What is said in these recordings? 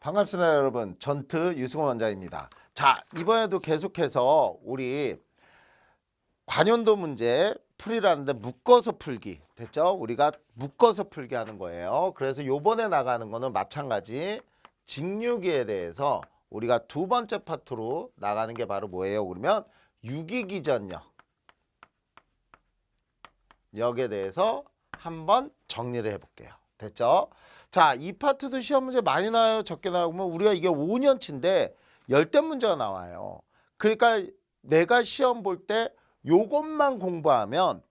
반갑습니다, 여러분. 전트 유승원 원장입니다. 자, 이번에도 계속해서 우리 관연도 문제 풀이라는데 묶어서 풀기 됐죠? 우리가 묶어서 풀기 하는 거예요. 그래서 요번에 나가는 거는 마찬가지 직류기에 대해서 우리가 두 번째 파트로 나가는 게 바로 뭐예요? 그러면 유기기전력 역에 대해서 한번 정리를 해볼게요. 됐죠? 자, 이 파트도 시험 문제 많이 나와요. 적게 나오면 우리가 이게 5년치인데 열댓 문제가 나와요. 그러니까 내가 시험 볼 때 요것만 공부하면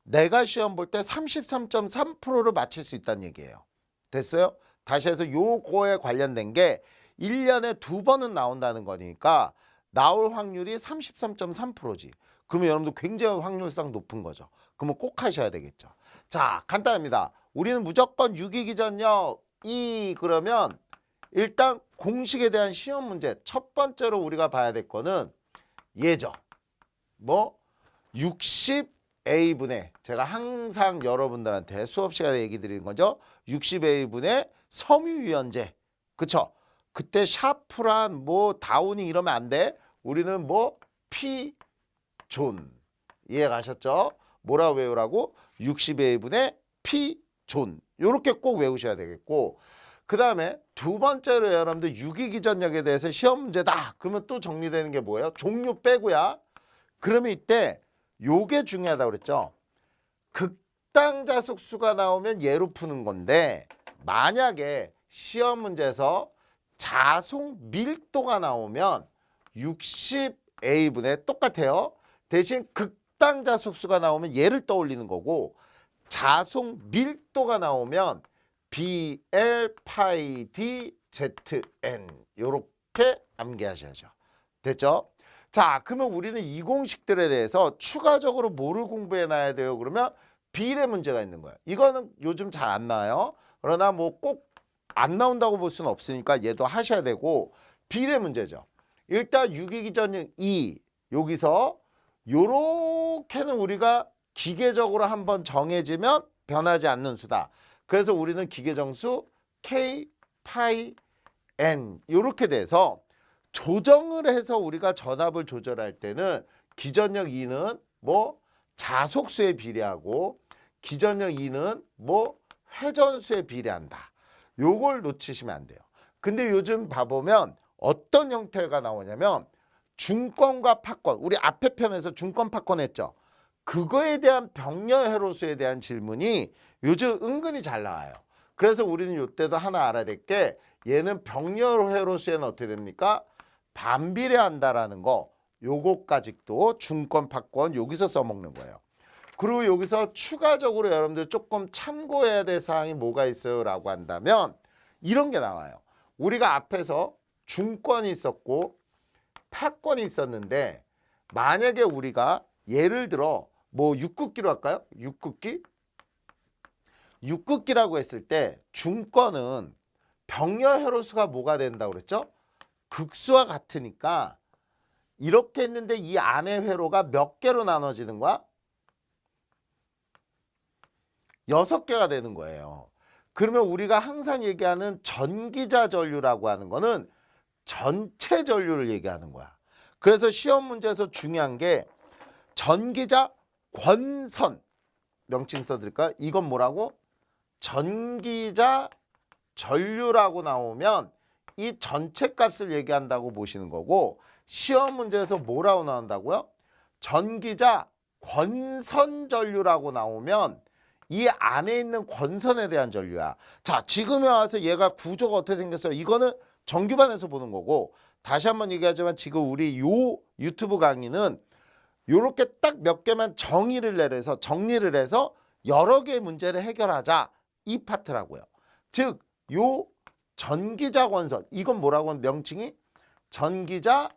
내가 시험 볼 때 33.3%를 맞힐 수 있다는 얘기예요. 됐어요? 다시 해서 요거에 관련된 게 1년에 두 번은 나온다는 거니까 나올 확률이 33.3%지. 그러면 여러분들 굉장히 확률상 높은 거죠. 그러면 꼭 하셔야 되겠죠. 자, 간단합니다. 우리는 무조건 유기기전력이 그러면 일단 공식에 대한 시험 문제 첫 번째로 우리가 봐야 될 거는 예죠. 뭐 60A분의 제가 항상 여러분들한테 수업 시간에 얘기 드리는 거죠. 60A분의 섬유유연제. 그쵸? 그때 샤프란 뭐 다운이 이러면 안 돼. 우리는 뭐 P존. 이해 가셨죠? 뭐라 외우라고? 60A분의 P존. 요렇게 꼭 외우셔야 되겠고, 그 다음에 두 번째로 여러분들 유기기전력에 대해서 시험 문제다. 그러면 또 정리되는 게 뭐예요? 종류 빼고야. 그러면 이때 요게 중요하다고 그랬죠. 극당자속수가 나오면 얘로 푸는 건데 만약에 시험 문제에서 자속 밀도가 나오면 60A분의 똑같아요. 대신 극당자속수가 나오면 얘를 떠올리는 거고, 자속 밀도가 나오면 BL 파이 D ZN 요렇게 암기하셔야죠. 됐죠? 자, 그러면 우리는 이 공식들에 대해서 추가적으로 뭐를 공부해 놔야 돼요? 그러면 비례 문제가 있는 거예요. 이거는 요즘 잘 안 나와요. 그러나 뭐 꼭 안 나온다고 볼 수는 없으니까 얘도 하셔야 되고, 비례 문제죠. 일단 유기기전력 2 여기서 요렇게는 우리가 기계적으로 한번 정해지면 변하지 않는 수다. 그래서 우리는 기계정수 K 파이 N 요렇게 돼서 조정을 해서 우리가 전압을 조절할 때는 기전력 2는 뭐 자속수에 비례하고 기전력 2는 뭐 회전수에 비례한다. 요걸 놓치시면 안 돼요. 근데 요즘 봐보면 어떤 형태가 나오냐면 중권과 파권, 우리 앞에 편에서 중권 파권 했죠. 그거에 대한 병렬 회로수에 대한 질문이 요즘 은근히 잘 나와요. 그래서 우리는 이때도 하나 알아야 될 게, 얘는 병렬 회로수에는 어떻게 됩니까? 반비례한다라는 거, 요거까지도 중권 파권 여기서 써먹는 거예요. 그리고 여기서 추가적으로 여러분들 조금 참고해야 될 사항이 뭐가 있어요? 라고 한다면 이런 게 나와요. 우리가 앞에서 중권이 있었고 파권이 있었는데, 만약에 우리가 예를 들어 뭐 육극기로 할까요? 육극기라고 했을 때 중권은 병렬 회로수가 뭐가 된다고 그랬죠? 극수와 같으니까 이렇게 했는데 이 안에 회로가 몇 개로 나눠지는 거야? 6개가 되는 거예요. 그러면 우리가 항상 얘기하는 전기자 전류라고 하는 거는 전체 전류를 얘기하는 거야. 그래서 시험 문제에서 중요한 게 전기자 권선 명칭 써드릴까요? 이건 뭐라고? 전기자 전류라고 나오면 이 전체 값을 얘기한다고 보시는 거고, 시험 문제에서 뭐라고 나온다고요? 전기자 권선 전류라고 나오면 이 안에 있는 권선에 대한 전류야. 자, 지금에 와서 얘가 구조가 어떻게 생겼어요? 이거는 정규반에서 보는 거고, 다시 한번 얘기하지만 지금 우리 요 유튜브 강의는 요렇게 딱 몇 개만 정리를 해서 여러 개의 문제를 해결하자, 이 파트라고요. 즉, 요 전기자 권선, 이건 뭐라고 하면 명칭이 전기자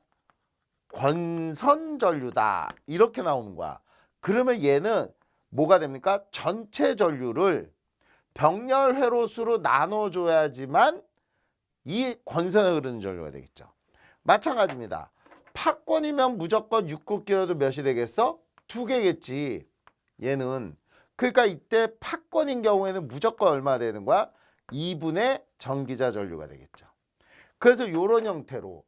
권선 전류다. 이렇게 나오는 거야. 그러면 얘는 뭐가 됩니까? 전체 전류를 병렬 회로수로 나눠줘야지만 이 권선에 흐르는 전류가 되겠죠. 마찬가지입니다. 파권이면 무조건 육극기라도 몇이 되겠어? 2개겠지. 얘는. 그러니까 이때 파권인 경우에는 무조건 얼마 되는 거야? 2분의 전기자 전류가 되겠죠. 그래서 요런 형태로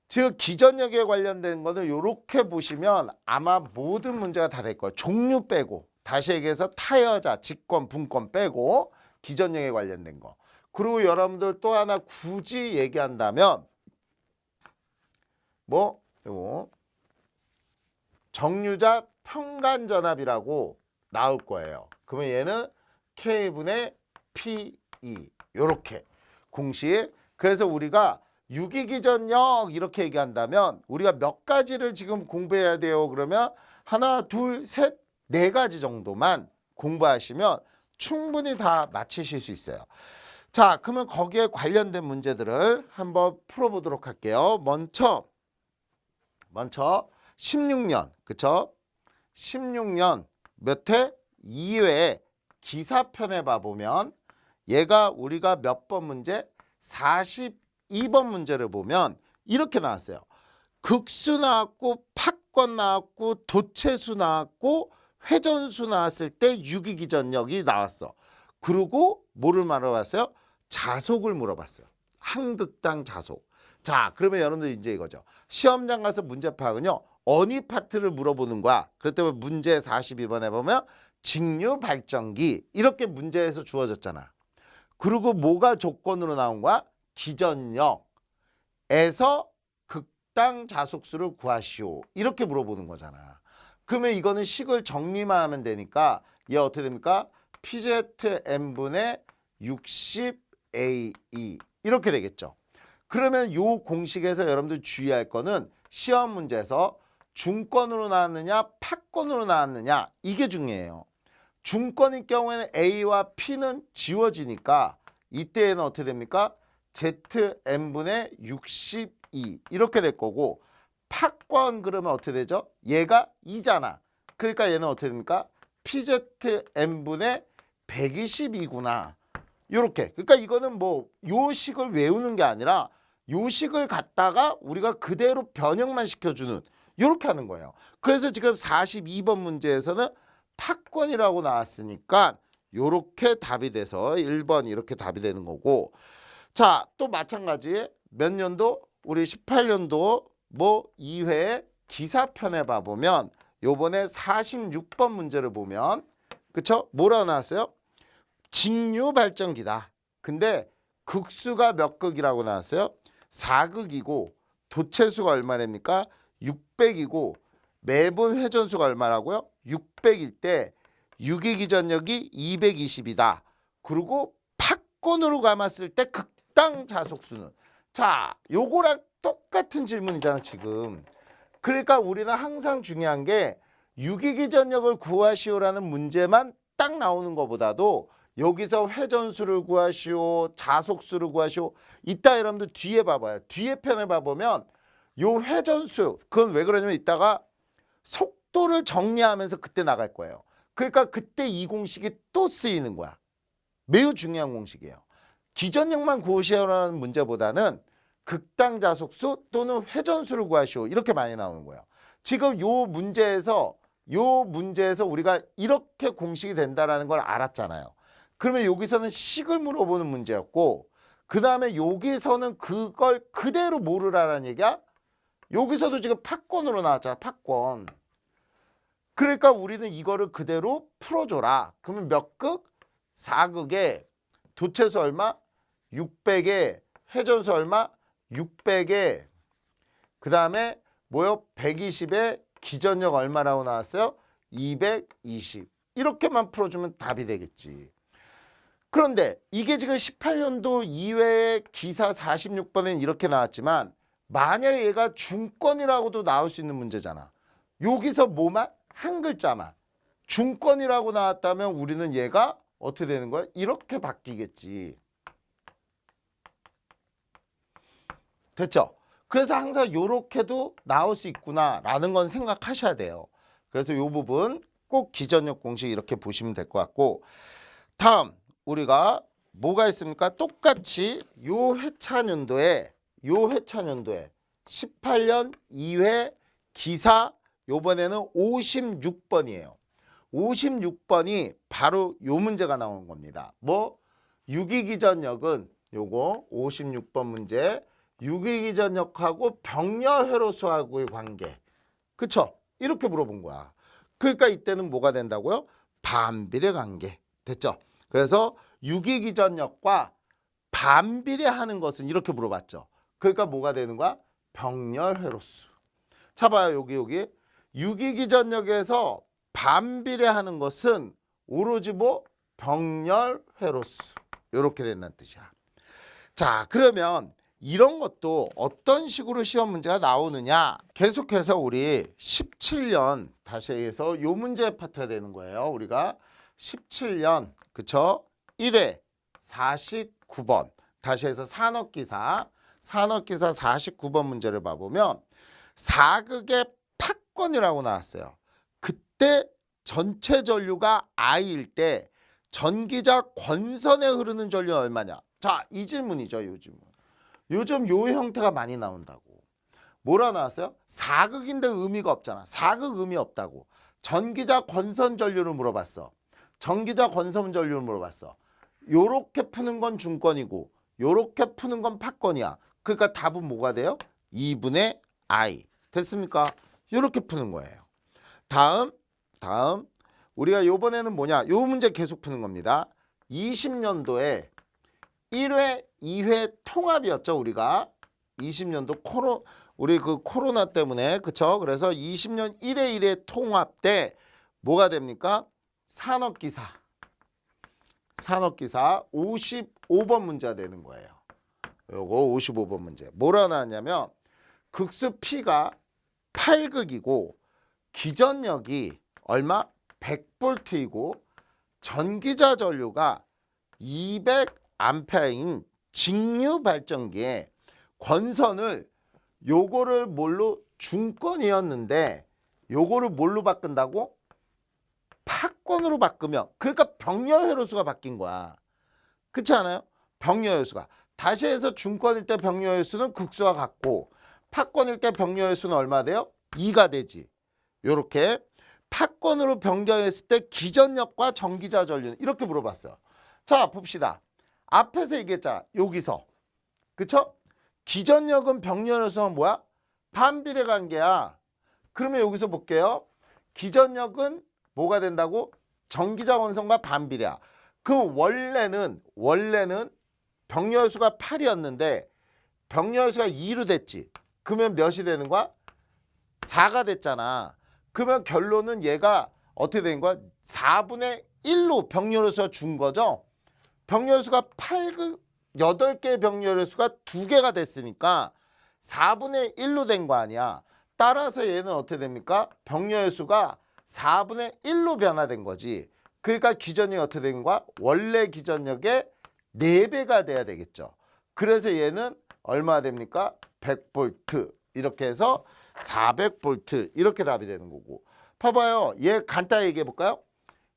즉 기전력에 관련된 거는 요렇게 보시면 아마 모든 문제가 다 될 거예요. 종류 빼고 다시 얘기해서 타여자, 직권, 분권 빼고 기전력에 관련된 거. 그리고 여러분들 또 하나 굳이 얘기한다면 뭐 요거 정류자 평간전압이라고 나올 거예요. 그러면 얘는 K분의 PE 요렇게 공식. 그래서 우리가 유기기전력 이렇게 얘기한다면 우리가 몇 가지를 지금 공부해야 돼요. 그러면 하나, 둘, 셋, 네 가지 정도만 공부하시면 충분히 다 맞히실 수 있어요. 자, 그러면 거기에 관련된 문제들을 한번 풀어보도록 할게요. 먼저 16년, 그쵸? 16년 몇 회? 2회 기사편에 봐보면 얘가 우리가 몇 번 문제? 42번 문제를 보면 이렇게 나왔어요. 극수 나왔고 팍권 나왔고 도체수 나왔고 회전수 나왔을 때 유기기전력이 나왔어. 그리고 뭐를 물어봤어요? 자속을 물어봤어요. 한 극당 자속. 자, 그러면 여러분들 이제 이거죠. 시험장 가서 문제 파악은요. 어느 파트를 물어보는 거야. 그럴 때 문제 42번에 보면 직류 발전기 이렇게 문제에서 주어졌잖아. 그리고 뭐가 조건으로 나온 거야? 기전력에서 극당 자속수를 구하시오. 이렇게 물어보는 거잖아. 그러면 이거는 식을 정리만 하면 되니까 얘 어떻게 됩니까? PZN분의 60AE 이렇게 되겠죠. 그러면 요 공식에서 여러분들 주의할 거는 시험 문제에서 중권으로 나왔느냐 파권으로 나왔느냐 이게 중요해요. 중권일 경우에는 A와 P는 지워지니까 이때에는 어떻게 됩니까? ZN분의 62 이렇게 될 거고 파권 그러면 어떻게 되죠? 얘가 2잖아. 그러니까 얘는 어떻게 됩니까? PZN분의 122구나. 요렇게. 그러니까 이거는 뭐 요 식을 외우는 게 아니라 요 식을 갖다가 우리가 그대로 변형만 시켜주는 요렇게 하는 거예요. 그래서 지금 42번 문제에서는 파권이라고 나왔으니까 요렇게 답이 돼서 1번 이렇게 답이 되는 거고 자, 또 마찬가지 몇 년도? 우리 18년도 뭐 2회 기사편에 봐보면 요번에 46번 문제를 보면 그쵸? 뭐라고 나왔어요? 직류 발전기다. 근데 극수가 몇 극이라고 나왔어요? 4극이고 도체수가 얼마랍니까? 600이고 매분 회전수가 얼마라고요? 600일 때 유기기전력이 220이다. 그리고 팍권으로 감았을 때 극당 자속수는 자, 요거랑 똑같은 질문이잖아 지금. 그러니까 우리는 항상 중요한 게 유기기전력을 구하시오라는 문제만 딱 나오는 것보다도 여기서 회전수를 구하시오, 자속수를 구하시오. 이따 여러분들 뒤에 봐봐요. 뒤에 편에 봐보면 요 회전수, 그건 왜 그러냐면 이따가 속도를 정리하면서 그때 나갈 거예요. 그러니까 그때 이 공식이 또 쓰이는 거야. 매우 중요한 공식이에요. 기전력만 구하시오라는 문제보다는 극당 자속수 또는 회전수를 구하시오. 이렇게 많이 나오는 거예요. 지금 요 문제에서 우리가 이렇게 공식이 된다라는 걸 알았잖아요. 그러면 여기서는 식을 물어보는 문제였고 그 다음에 여기서는 그걸 그대로 모르라는 얘기야. 여기서도 지금 팍권으로 나왔잖아. 팍권. 그러니까 우리는 이거를 그대로 풀어줘라. 그러면 몇 극? 4극에 도체수 얼마? 600에 회전수 얼마? 600에 그 다음에 뭐요? 120에 기전력 얼마라고 나왔어요? 220. 이렇게만 풀어주면 답이 되겠지. 그런데 이게 지금 18년도 2회 기사 46번엔 이렇게 나왔지만 만약에 얘가 중권이라고도 나올 수 있는 문제잖아. 여기서 뭐만? 한 글자만. 중권이라고 나왔다면 우리는 얘가 어떻게 되는 거야? 이렇게 바뀌겠지. 됐죠? 그래서 항상 요렇게도 나올 수 있구나라는 건 생각하셔야 돼요. 그래서 요 부분 꼭 기전력 공식 이렇게 보시면 될 것 같고 다음 우리가 뭐가 있습니까? 똑같이 요 회차년도에 18년 2회 기사 요번에는 56번이에요. 56번이 바로 요 문제가 나오는 겁니다. 뭐 유기기전력은 요거 56번 문제 유기기전력하고 병렬회로수하고의 관계. 그쵸? 이렇게 물어본 거야. 그러니까 이때는 뭐가 된다고요? 반비례 관계. 됐죠? 그래서 유기기전력과 반비례하는 것은 이렇게 물어봤죠. 그러니까 뭐가 되는 거야? 병렬회로수. 자 봐요. 여기 유기기전력에서 반비례하는 것은 오로지 뭐? 병렬회로수. 이렇게 된다는 뜻이야. 자 그러면 이런 것도 어떤 식으로 시험 문제가 나오느냐. 계속해서 우리 17년 다시 해서 요 문제 파트가 되는 거예요. 우리가 17년 그쵸? 1회 49번 다시 해서 산업기사 49번 문제를 봐보면 4극의 팍권이라고 나왔어요. 그때 전체 전류가 I일 때 전기자 권선에 흐르는 전류는 얼마냐. 자, 이 질문이죠. 요즘 요 형태가 많이 나온다고. 뭐라 나왔어요? 4극인데 의미가 없잖아. 4극 의미 없다고. 전기자 권선 전류를 물어봤어. 전기자 권선 전류를 물어봤어. 요렇게 푸는 건 중권이고 요렇게 푸는 건 팍권이야. 그러니까 답은 뭐가 돼요? 2분의 I. 됐습니까? 요렇게 푸는 거예요. 다음 우리가 요번에는 뭐냐? 요 문제 계속 푸는 겁니다. 20년도에 1회, 2회 통합이었죠. 우리가 20년도 우리 그 코로나 때문에 그쵸? 그래서 20년 1회, 1회 통합 때 뭐가 됩니까? 산업기사 55번 문제가 되는 거예요. 요거 55번 문제. 뭐라 나왔냐면 극수 P가 8극이고 기전력이 얼마? 100V이고 전기자 전류가 200A인 직류 발전기에 권선을 요거를 뭘로 중권이었는데 요거를 뭘로 바꾼다고? 팍권으로 바꾸면 그러니까 병렬회로수가 바뀐 거야. 그렇지 않아요? 병렬회로수가 다시 해서 중권일 때 병렬회로수는 극수와 같고 팍권일 때 병렬회로수는 얼마 돼요? 2가 되지. 요렇게 팍권으로 변경했을 때 기전력과 전기자 전류는 이렇게 물어봤어요. 자 봅시다. 앞에서 얘기했잖아. 여기서 그쵸? 기전력은 병렬회로수는 뭐야? 반비례 관계야. 그러면 여기서 볼게요. 기전력은 뭐가 된다고? 전기자 원선과 반비례야. 그럼 원래는 병렬수가 8이었는데 병렬수가 2로 됐지. 그러면 몇이 되는 거야? 4가 됐잖아. 그러면 결론은 얘가 어떻게 된 거야? 4분의 1로 병렬수가 준 거죠. 병렬수가 8개의 병렬수가 2개가 됐으니까 4분의 1로 된 거 아니야. 따라서 얘는 어떻게 됩니까? 병렬수가 4분의 1로 변화된 거지. 그러니까 기전력이 어떻게 된 거야? 원래 기전력의 4배가 돼야 되겠죠. 그래서 얘는 얼마 됩니까? 100V 이렇게 해서 400V 이렇게 답이 되는 거고. 봐봐요. 얘 간단히 얘기해 볼까요?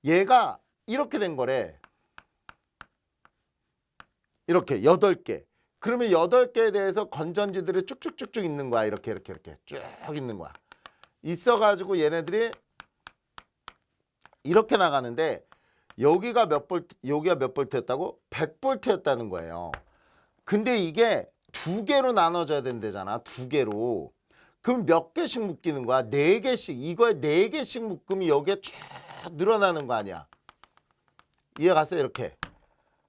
얘가 이렇게 된 거래. 이렇게 8개. 그러면 8개에 대해서 건전지들이 쭉쭉쭉쭉 있는 거야. 이렇게 쭉 있는 거야. 있어가지고 얘네들이 이렇게 나가는데 여기가 몇 볼트였다고? 100V였다는 거예요. 근데 이게 2개로 나눠져야 된대잖아. 2개로. 그럼 몇 개씩 묶이는 거야? 4개씩. 이거에 4개씩 묶으면 여기에 쭉 늘어나는 거 아니야. 이해 갔어요? 이렇게.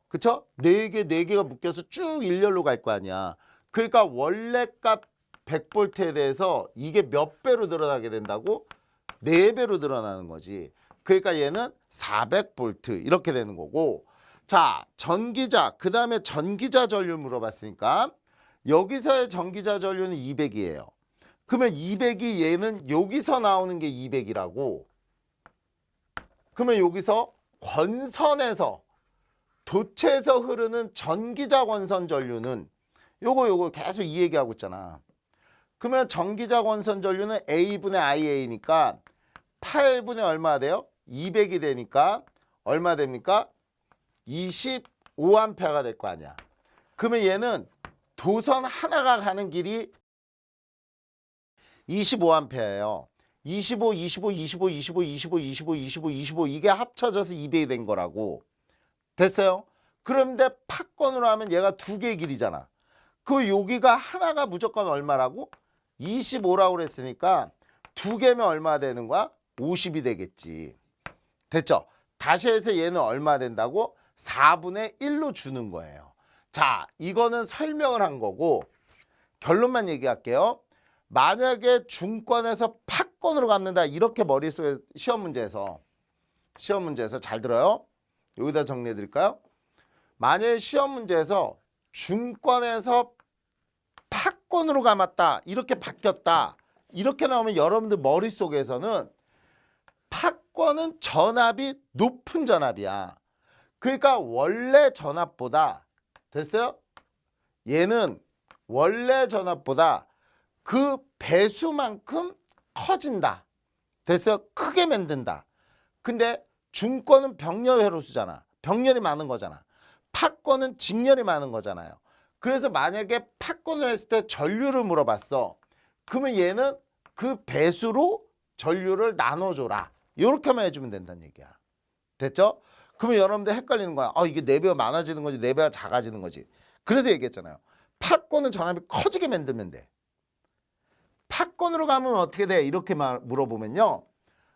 그쵸? 4개가 묶여서 쭉 일렬로 갈 거 아니야. 그러니까 원래 값 100V에 대해서 이게 몇 배로 늘어나게 된다고? 4배로 늘어나는 거지. 그러니까 얘는 400V 이렇게 되는 거고. 자, 전기자, 그 다음에 전기자 전류 물어봤으니까 여기서의 전기자 전류는 200이에요. 그러면 200이 얘는 여기서 나오는 게 200이라고. 그러면 여기서 권선에서 도체에서 흐르는 전기자 권선 전류는 요거 계속 이 얘기하고 있잖아. 그러면 전기자 권선 전류는 A분의 IA니까 8분의 얼마 돼요? 200이 되니까 얼마 됩니까? 25A가 될 거 아니야. 그러면 얘는 도선 하나가 가는 길이 25A예요. 25 이게 합쳐져서 200이 된 거라고. 됐어요? 그런데 팍권으로 하면 얘가 2개의 길이잖아. 그 여기가 하나가 무조건 얼마라고? 25라고 그랬으니까 두 개면 얼마 되는 거야? 50이 되겠지. 됐죠? 다시 해서 얘는 얼마 된다고? 4분의 1로 주는 거예요. 자, 이거는 설명을 한 거고 결론만 얘기할게요. 만약에 중권에서 파권으로 갚는다. 이렇게 머릿속에 시험 문제에서 잘 들어요. 여기다 정리해 드릴까요? 만약에 시험 문제에서 중권에서 파권으로 감았다. 이렇게 바뀌었다. 이렇게 나오면 여러분들 머릿속에서는 파권은 전압이 높은 전압이야. 그러니까 원래 전압보다 됐어요? 얘는 원래 전압보다 그 배수만큼 커진다. 됐어요? 크게 만든다. 근데 중권은 병렬회로수잖아. 병렬이 많은 거잖아. 파권은 직렬이 많은 거잖아요. 그래서 만약에 파권을 했을 때 전류를 물어봤어. 그러면 얘는 그 배수로 전류를 나눠줘라. 이렇게만 해주면 된다는 얘기야. 됐죠? 그러면 여러분들 헷갈리는 거야. 이게 4배가 많아지는 거지 4배가 작아지는 거지. 그래서 얘기했잖아요. 파권은 전압이 커지게 만들면 돼. 파권으로 가면 어떻게 돼? 이렇게 물어보면요.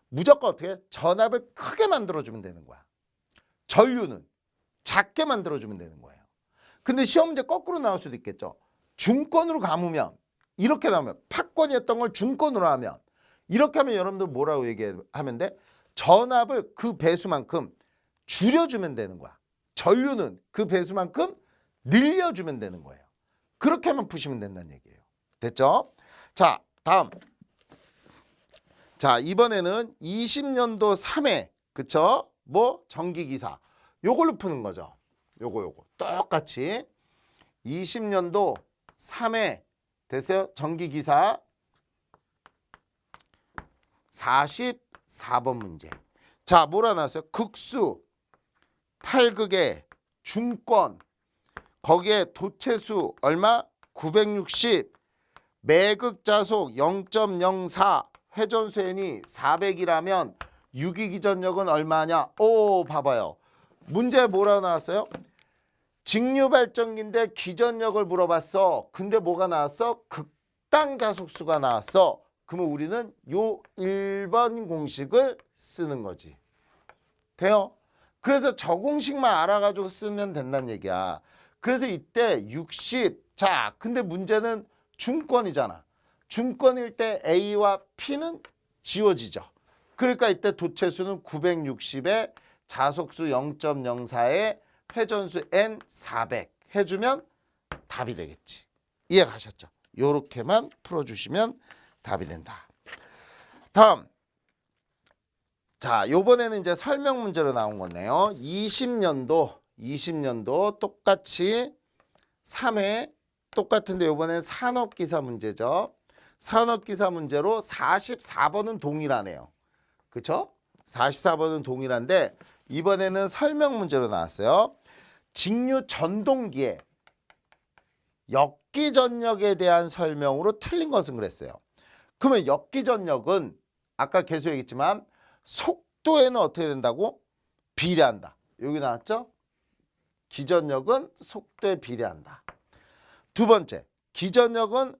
무조건 어떻게 해? 전압을 크게 만들어주면 되는 거야. 전류는 작게 만들어주면 되는 거예요. 근데 시험 문제 거꾸로 나올 수도 있겠죠. 중권으로 감으면 이렇게 나오면 파권이었던 걸 중권으로 하면 이렇게 하면 여러분들 뭐라고 얘기하면 돼? 전압을 그 배수만큼 줄여주면 되는 거야. 전류는 그 배수만큼 늘려주면 되는 거예요. 그렇게 하면 푸시면 된다는 얘기예요. 됐죠? 자, 다음. 자, 이번에는 20년도 3회. 그쵸? 뭐 전기기사. 요걸로 푸는 거죠. 요거 똑같이 20년도 3회 됐어요? 전기기사 44번 문제. 자, 뭐라 나왔어요? 극수 8극의 중권 거기에 도체수 얼마? 960 매극자속 0.04 회전수N이 400이라면 유기기전력은 얼마냐? 봐봐요. 문제 뭐라 나왔어요? 직류발전기인데 기전력을 물어봤어. 근데 뭐가 나왔어? 극당자속수가 나왔어. 그러면 우리는 요 1번 공식을 쓰는 거지. 돼요? 그래서 저 공식만 알아가지고 쓰면 된다는 얘기야. 그래서 이때 60. 자, 근데 문제는 중권이잖아. 중권일 때 A와 P는 지워지죠. 그러니까 이때 도체수는 960에 자속수 0.04에 회전수 N 400 해주면 답이 되겠지. 이해 가셨죠? 요렇게만 풀어주시면 답이 된다. 다음. 자, 요번에는 이제 설명 문제로 나온 거네요. 20년도 똑같이 3회 똑같은데 요번엔 산업기사 문제죠. 산업기사 문제로 44번은 동일하네요. 그쵸? 44번은 동일한데 이번에는 설명 문제로 나왔어요. 직류 전동기의 역기전력에 대한 설명으로 틀린 것은 그랬어요. 그러면 역기전력은 아까 계속 얘기했지만 속도에는 어떻게 된다고? 비례한다. 여기 나왔죠? 기전력은 속도에 비례한다. 두 번째, 기전력은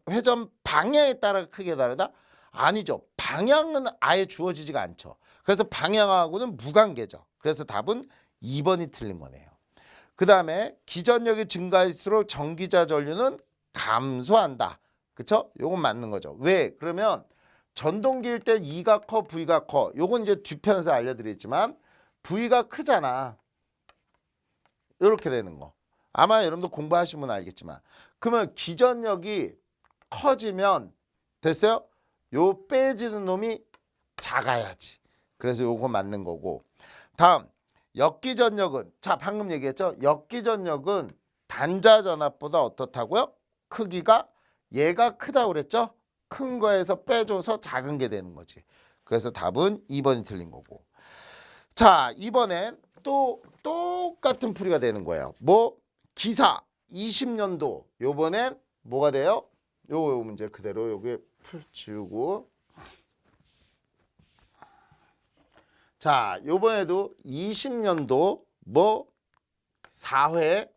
회전 방향에 따라 크게 다르다? 아니죠. 방향은 아예 주어지지가 않죠. 그래서 방향하고는 무관계죠. 그래서 답은 2번이 틀린 거네요. 그 다음에 기전력이 증가할수록 전기자 전류는 감소한다. 그쵸? 요건 맞는 거죠. 왜? 그러면 전동기일 때 E가 커, V가 커. 요건 이제 뒤편에서 알려드렸지만 V가 크잖아. 이렇게 되는 거. 아마 여러분도 공부하신 분은 알겠지만 그러면 기전력이 커지면 됐어요? 요 빼지는 놈이 작아야지. 그래서 요거 맞는 거고. 다음 역기전력은 자 방금 얘기했죠. 역기전력은 단자전압보다 어떻다고요? 크기가 얘가 크다고 그랬죠. 큰 거에서 빼줘서 작은 게 되는 거지. 그래서 답은 2번이 틀린 거고. 자 이번엔 또 똑같은 풀이가 되는 거예요. 뭐 기사 20년도 요번엔 뭐가 돼요? 요 문제 그대로 여기 풀 지우고 자 요번에도 20년도 뭐 4회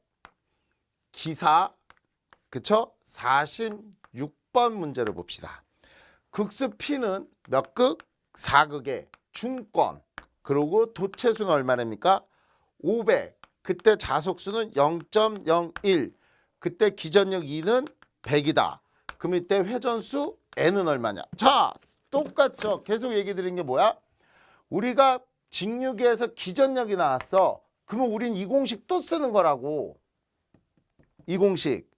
기사, 그쵸? 46번 문제를 봅시다. 극수 P는 몇 극? 4극의 중권. 그리고 도체수는 얼마랍니까? 500. 그때 자속수는 0.01. 그때 기전력 2는 100이다. 그럼 이때 회전수 N은 얼마냐? 자, 똑같죠. 계속 얘기 드린 게 뭐야? 우리가 직류기에서 기전력이 나왔어. 그러면 우린 이 공식 또 쓰는 거라고. 이 공식.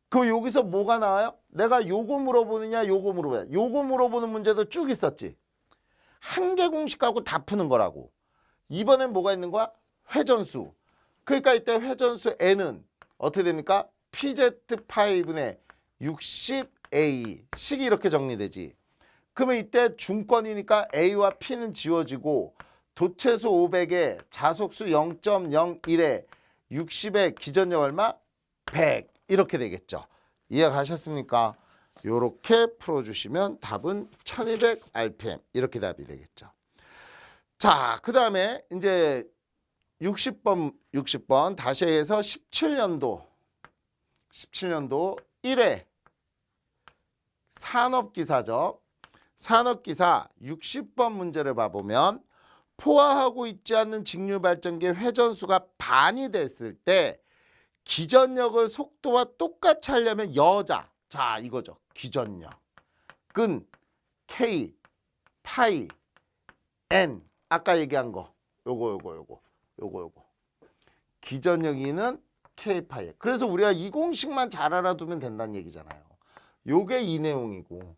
그럼 여기서 뭐가 나와요? 내가 요거 물어보느냐 요거 물어보냐. 요거 물어보는 문제도 쭉 있었지. 한 개 공식 갖고 다 푸는 거라고. 이번엔 뭐가 있는 거야? 회전수. 그러니까 이때 회전수 N은 어떻게 됩니까? PZ5분의 60A. 식이 이렇게 정리되지. 그러면 이때 중권이니까 A와 P는 지워지고 도체수 500에 자속수 0.01에 60에 기전력 얼마? 100. 이렇게 되겠죠. 이해가셨습니까? 이렇게 풀어주시면 답은 1200rpm 이렇게 답이 되겠죠. 자, 그 다음에 이제 60번 다시 해서 17년도 1회 산업기사죠. 산업기사 60번 문제를 봐보면 포화하고 있지 않는 직류발전기의 회전수가 반이 됐을 때 기전력을 속도와 똑같이 하려면 여자. 자, 이거죠. 기전력은 K, 파이, N. 아까 얘기한 거. 요거. 기전력이는 K, 파이. 그래서 우리가 이 공식만 잘 알아두면 된다는 얘기잖아요. 요게 이 내용이고.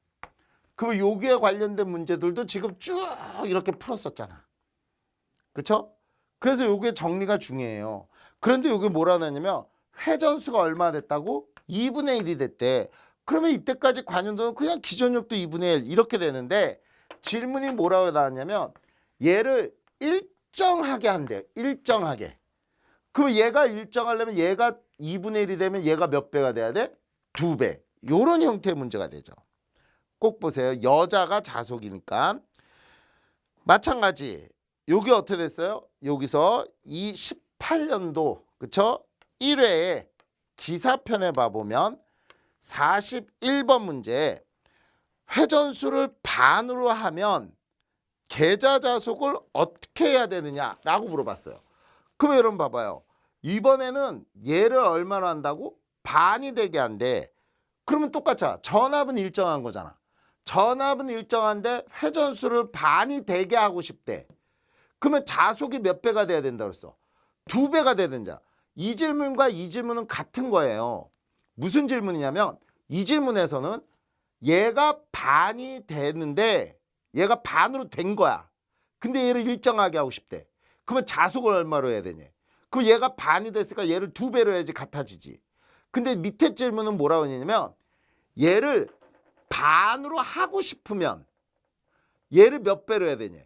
그럼 여기에 관련된 문제들도 지금 쭉 이렇게 풀었었잖아. 그쵸? 그래서 요게 정리가 중요해요. 그런데 요게 뭐라 하냐면 회전수가 얼마 됐다고? 2분의 1이 됐대. 그러면 이때까지 관연도는 그냥 기전력도 2분의 1 이렇게 되는데 질문이 뭐라고 나왔냐면 얘를 일정하게 한대요. 일정하게. 그럼 얘가 일정하려면 얘가 2분의 1이 되면 얘가 몇 배가 돼야 돼? 2배. 요런 형태의 문제가 되죠. 꼭 보세요. 여자가 자속이니까. 마찬가지. 여기 어떻게 됐어요? 여기서 이 18년도 그쵸? 1회에 기사편에 봐보면 41번 문제 회전수를 반으로 하면 계좌자속을 어떻게 해야 되느냐라고 물어봤어요. 그럼 여러분 봐봐요. 이번에는 얘를 얼마나 한다고? 반이 되게 한대. 그러면 똑같잖아. 전압은 일정한 거잖아. 전압은 일정한데 회전수를 반이 되게 하고 싶대. 그러면 자속이 몇 배가 돼야 된다 그랬어? 2배가 돼야 된다. 이 질문과 이 질문은 같은 거예요. 무슨 질문이냐면 이 질문에서는 얘가 반이 되는데 얘가 반으로 된 거야. 근데 얘를 일정하게 하고 싶대. 그러면 자속을 얼마로 해야 되냐? 그럼 얘가 반이 됐으니까 얘를 2배로 해야지 같아지지. 근데 밑에 질문은 뭐라고 하냐면 얘를 반으로 하고 싶으면 얘를 몇 배로 해야 되냐?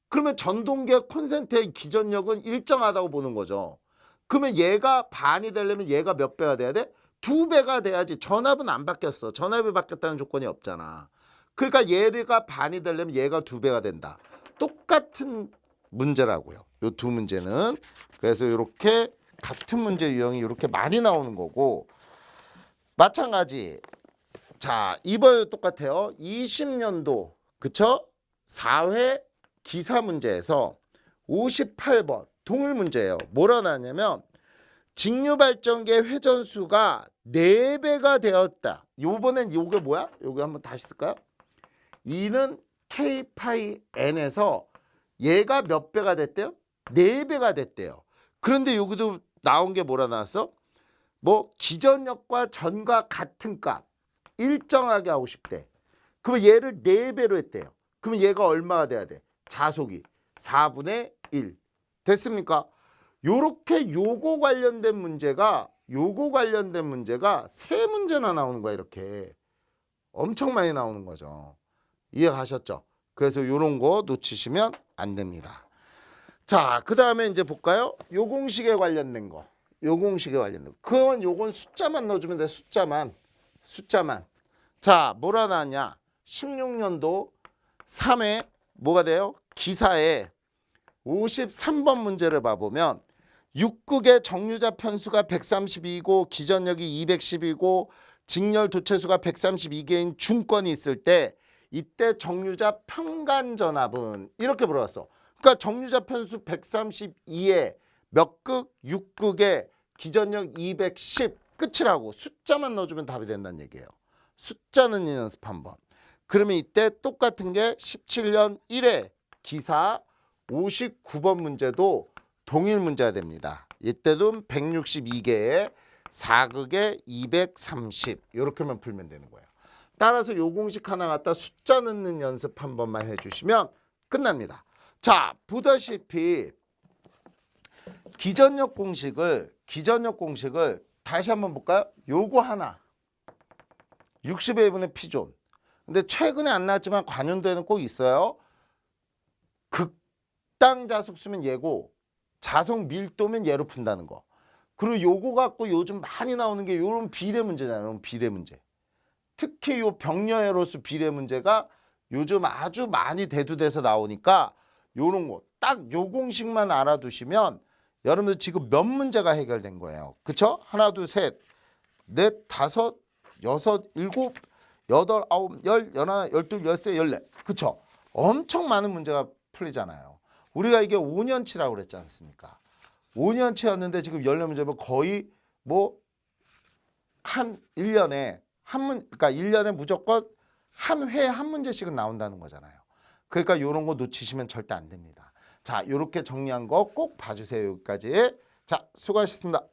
그러면 전동기의 콘센트의 기전력은 일정하다고 보는 거죠. 그러면 얘가 반이 되려면 얘가 몇 배가 돼야 돼? 2배가 돼야지. 전압은 안 바뀌었어. 전압이 바뀌었다는 조건이 없잖아. 그러니까 얘가 반이 되려면 얘가 2배가 된다. 똑같은 문제라고요. 요 두 문제는. 그래서 이렇게 같은 문제 유형이 이렇게 많이 나오는 거고 마찬가지. 자, 이번에도 똑같아요. 20년도 그쵸? 4회 기사 문제에서 58번 동일 문제예요. 뭐라 나왔냐면 직류발전기의 회전수가 4배가 되었다. 요번엔 요게 뭐야? 요게 한번 다시 쓸까요? 2는 K 파이 N에서 얘가 몇 배가 됐대요? 4배가 됐대요. 그런데 여기도 나온 게 뭐라 나왔어? 뭐 기전력과 전과 같은 값 일정하게 하고 싶대. 그러면 얘를 4배로 했대요. 그러면 얘가 얼마가 돼야 돼? 자속이 4분의 1 됐습니까? 요렇게 요거 관련된 문제가 3문제나 나오는 거야. 이렇게 엄청 많이 나오는 거죠. 이해가셨죠? 그래서 요런 거 놓치시면 안 됩니다. 자, 그 다음에 이제 볼까요? 요 공식에 관련된 거. 그건 요건 숫자만 넣어주면 돼. 숫자만. 자, 뭐라 나왔냐? 16년도 3회 뭐가 돼요? 기사에 53번 문제를 봐보면 육극의 정류자 편수가 132고 기전력이 210이고 직렬 도체수가 132개인 중권이 있을 때 이때 정류자 평간전압은 이렇게 물어봤어. 그러니까 정류자 편수 132에 몇 극? 6극에 기전력 210 끝이라고 숫자만 넣어주면 답이 된다는 얘기예요. 숫자 넣는 연습 한번. 그러면 이때 똑같은 게 17년 1회 기사 59번 문제도 동일 문제가 됩니다. 이때도 162개에 4극에 230 이렇게만 풀면 되는 거예요. 따라서 요 공식 하나 갖다 숫자 넣는 연습 한 번만 해주시면 끝납니다. 자, 보다시피 기전력 공식을 다시 한번 볼까요? 요거 하나 60의 1분의 P존. 근데 최근에 안 나왔지만 관연도에는 꼭 있어요. 극당 자속수면 얘고 자속 밀도면 얘로 푼다는 거. 그리고 요거 갖고 요즘 많이 나오는 게 요런 비례 문제잖아요. 요런 비례 문제. 특히 요 병렬해로수 비례 문제가 요즘 아주 많이 대두돼서 나오니까 요런 거 딱 요 공식만 알아두시면 여러분들 지금 몇 문제가 해결된 거예요. 그쵸? 하나, 둘, 셋, 넷, 다섯, 여섯, 일곱, 여덟, 아홉, 열, 열하나, 열둘, 열세, 열넷. 그쵸? 엄청 많은 문제가 풀리잖아요. 우리가 이게 5년치라고 그랬지 않습니까? 5년치였는데 지금 14문제면 거의 뭐 한 1년에 그러니까 1년에 무조건 한 회에 한 문제씩은 나온다는 거잖아요. 그러니까 이런 거 놓치시면 절대 안 됩니다. 자, 이렇게 정리한 거 꼭 봐주세요. 여기까지. 자, 수고하셨습니다.